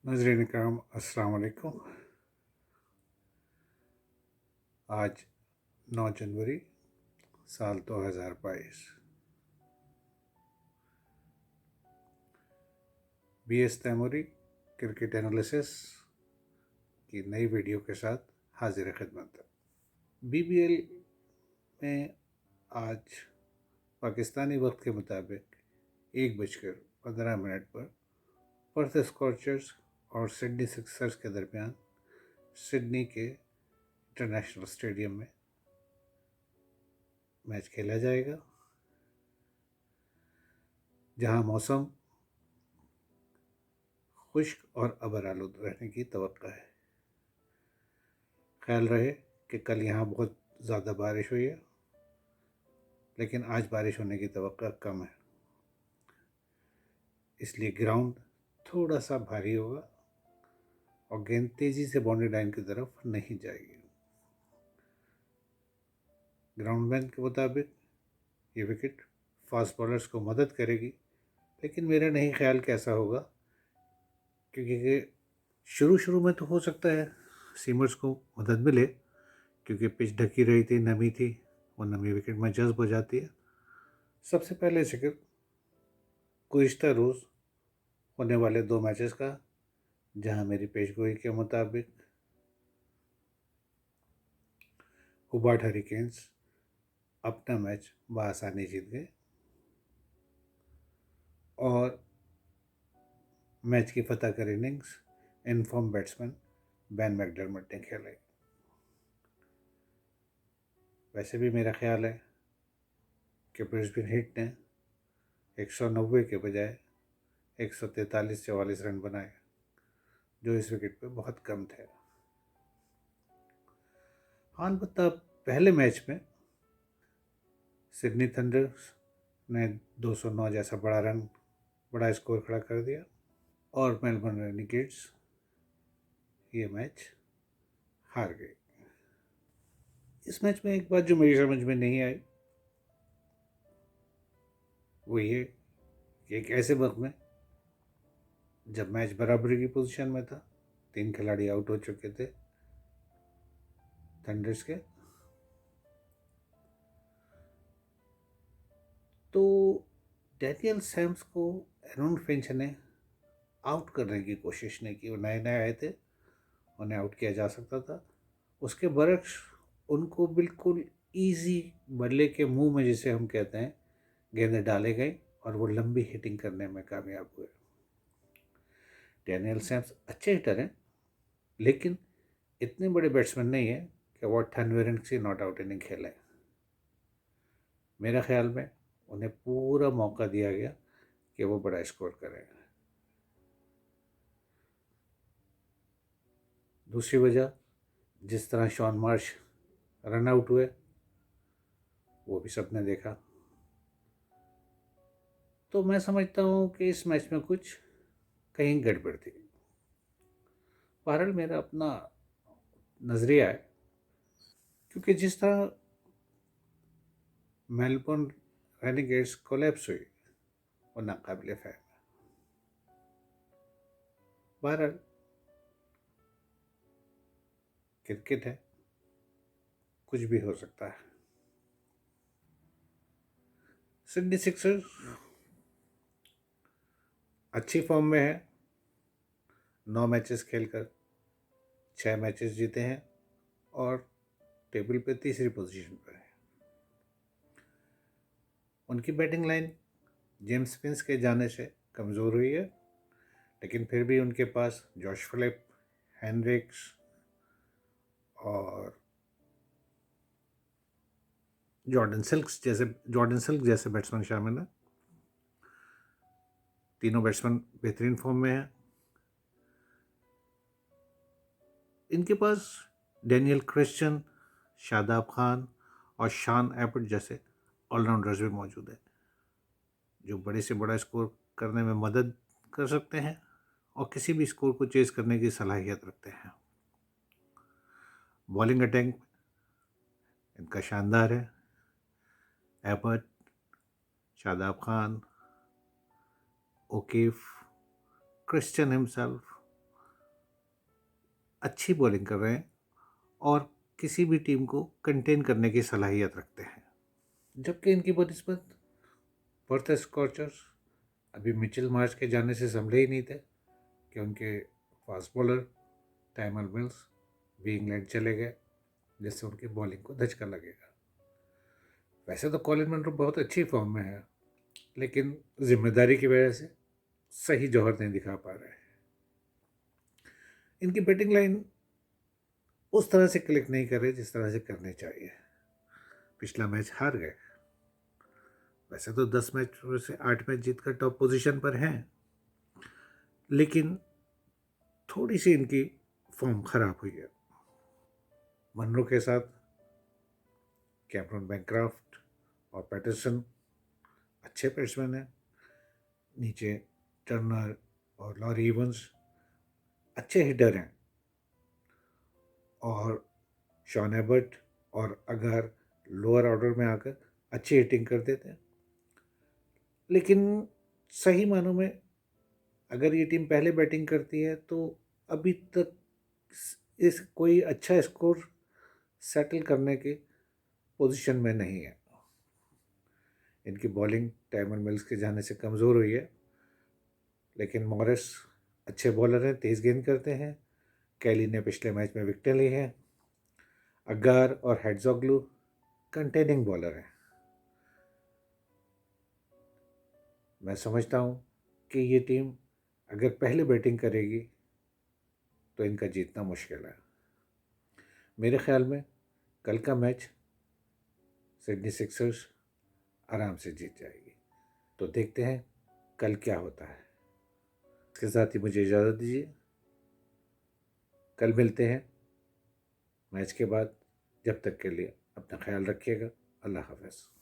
नाज़रीन इकराम अस्सलाम वालेकुम। आज 9 जनवरी साल 2022 BS तैमूरी क्रिकेट एनालिसिस की नई वीडियो के साथ हाजिर खिदमत है। BBL में आज पाकिस्तानी वक्त के मुताबिक 1:15 पर पर्थ स्कॉचर्स और सिडनी सिक्सर्स के दरमियान सिडनी के इंटरनेशनल स्टेडियम में मैच खेला जाएगा, जहां मौसम खुश्क और अबर आलूद रहने की तवक्का है। ख्याल रहे कि कल यहाँ बहुत ज़्यादा बारिश हुई है, लेकिन आज बारिश होने की तवक्का कम है, इसलिए ग्राउंड थोड़ा सा भारी होगा और गेंद तेज़ी से बाउंड्री लाइन की तरफ नहीं जाएगी। ग्राउंडमैन के मुताबिक ये विकेट फास्ट बॉलर्स को मदद करेगी, लेकिन मेरा नहीं ख्याल कि ऐसा होगा, क्योंकि शुरू में तो हो सकता है सीमर्स को मदद मिले, क्योंकि पिच ढकी रही थी, नमी थी, वो नमी विकेट में जज्ब हो जाती है। सबसे पहले जिक्र गुज़िश्ता रोज़ होने वाले 2 मैचेस का, जहां मेरी पेशगोई के मुताबिक हुबार्ट हरिकेन्स अपना मैच बआसानी जीत गए और मैच की फतह कर इनिंग्स इनफॉर्म बैट्समैन बैन मैकडरमट ने खेले। वैसे भी मेरा ख्याल है कि ब्रिस्बेन हीट ने 190 के बजाय 143-44 रन बनाए, जो इस विकेट पे बहुत कम थे। हाँ, अलबत्ता पहले मैच में सिडनी थंडर्स ने 209 जैसा बड़ा स्कोर खड़ा कर दिया और मेलबर्न रेनिगेट्स ये मैच हार गई। इस मैच में एक बात जो मेरी समझ में नहीं आई वो ये कि एक ऐसे वक्त में जब मैच बराबरी की पोजीशन में था, 3 खिलाड़ी आउट हो चुके थे थंडर्स के, तो डैनियल सैम्स को एरन फिंच ने आउट करने की कोशिश नहीं की। वो नए नए आए थे, उन्हें आउट किया जा सकता था। उसके बरक्स उनको बिल्कुल इजी बल्ले के मुंह में, जिसे हम कहते हैं, गेंदें डाले गई और वो लंबी हिटिंग करने में कामयाब हुए। डैनियल सैम्स अच्छे हिटर हैं, लेकिन इतने बड़े बैट्समैन नहीं है कि वो 98 रन की नॉट आउट इनिंग खेलें। मेरा ख्याल में उन्हें पूरा मौका दिया गया कि वो बड़ा स्कोर करें। दूसरी वजह, जिस तरह शॉन मार्श रन आउट हुए वो भी सबने देखा। तो मैं समझता हूँ कि इस मैच में कुछ कहीं गड़बड़ थी। बहरहाल मेरा अपना नज़रिया है, क्योंकि जिस तरह मेलबर्न रेनिगेट्स कोलैप्स हुई वो नाकाबिले फ़हम है। बहरहाल क्रिकेट है, कुछ भी हो सकता है। सिडनी सिक्सर्स अच्छी फॉर्म में है, 9 मैचेस खेलकर 6 मैचेस जीते हैं और टेबल पे तीसरी पोजीशन पर है। उनकी बैटिंग लाइन जेम्स फिंच के जाने से कमज़ोर हुई है, लेकिन फिर भी उनके पास जॉश फिलिप, हेनरिक्स और जॉर्डन सिल्क जैसे बैट्समैन शामिल हैं। तीनों बैट्समैन बेहतरीन फॉर्म में हैं। इनके पास डैनियल क्रिश्चियन, शादाब खान और शान एबट जैसे ऑलराउंडर्स भी मौजूद हैं, जो बड़े से बड़ा स्कोर करने में मदद कर सकते हैं और किसी भी स्कोर को चेज करने की सलाहियत रखते हैं। बॉलिंग अटैक इनका शानदार है। Abbott, Shadab Khan, O'Keeffe, Christian himself अच्छी बॉलिंग कर रहे हैं और किसी भी टीम को कंटेन करने की सलाहियत रखते हैं। जबकि इनकी बनिस्बत पर्थ स्कॉचर्स अभी मिचेल मार्श के जाने से संभले ही नहीं थे कि उनके फास्ट बॉलर टाइमर मिल्स भी इंग्लैंड चले गए, जिससे उनकी बॉलिंग को धचका लगेगा। वैसे तो कॉलिन मनरो बहुत अच्छी फॉर्म में है, लेकिन जिम्मेदारी की वजह से सही जौहर नहीं दिखा पा रहे हैं। इनकी बैटिंग लाइन उस तरह से क्लिक नहीं कर रही जिस तरह से करनी चाहिए। पिछला मैच हार गए, वैसे तो 10 मैच से 8 मैच जीतकर टॉप पोजीशन पर हैं, लेकिन थोड़ी सी इनकी फॉर्म खराब हुई है। मनरो के साथ कैमरन बैनक्राफ्ट और पैटरसन अच्छे बैट्समैन हैं। नीचे टर्नर और लॉरी इवंस अच्छे हिटर हैं, और शॉन एबर्ट और अगर लोअर ऑर्डर में आकर अच्छी हिटिंग कर देते हैं। लेकिन सही मानों में अगर ये टीम पहले बैटिंग करती है तो अभी तक इस कोई अच्छा स्कोर सेटल करने के पोजीशन में नहीं है। इनकी बॉलिंग टाइमर मिल्स के जाने से कमज़ोर हुई है, लेकिन मॉरिस अच्छे बॉलर हैं, तेज़ गेंद करते हैं। कैली ने पिछले मैच में विकेटें ली हैं। अगार और हेड्जोग्लू कंटेनिंग बॉलर हैं। मैं समझता हूँ कि ये टीम अगर पहले बैटिंग करेगी तो इनका जीतना मुश्किल है। मेरे ख्याल में कल का मैच सिडनी सिक्सर्स आराम से जीत जाएगी। तो देखते हैं कल क्या होता है। इसके साथ ही मुझे इजाज़त दीजिए। कल मिलते हैं मैच के बाद। जब तक के लिए अपना ख्याल रखिएगा। अल्लाह हाफ़िज़।